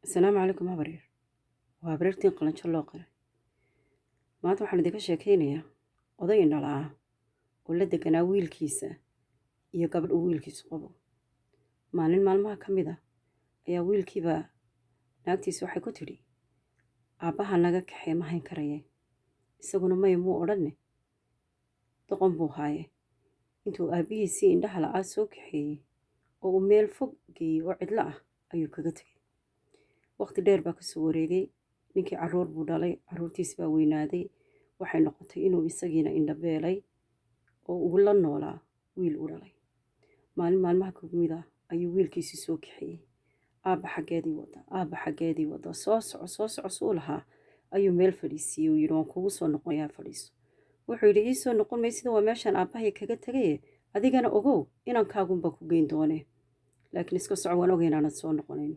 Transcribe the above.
السلام عليكم habaryar. Waa habaryartiin qalanjo loo qiray. Maanta waxaan idinka sheekaynayaa oday indhala ah oo la deganaa wiilkiisa iyo gabadh uu wiilkiisu qabo. Maalin maalmaha ka mid ah ayaa wiilkiiba naagtiisa waxay ku tidhi aabbaha naga kaxee ma hayn karayee. Isaguna maya muu odhanne doqon buu haaye intuu aabbihiisii indhaha la'aa soo kaxeeyey oo uu meel fog geeyey oo cidlo ah ayuu kaga tegey. Waqti dheer baa kasoo wareegay, ninkii carruur buu dhalay, carruurtiis baa weynaaday, waxay noqotay inuu isagiina indhabeelay oo uu la noolaa wiil u dhalay. Maalin maalmaha ka mid ah ayuu wiilkiisii soo kaxeeyey. Aabba xaggeedii wada soo soco suu lahaa ayuu meel fadhiisiiyey uu yidhi waan kugu soo noqonayaa fadhiiso. Wuxuu yidhi ii soo noqon maysida waa meeshaan aabbahay kaga tegaye adigana ogow inankaagunbaa ku geyn doonee laakiin iska soco waan ogay inaanad soo noqonayn.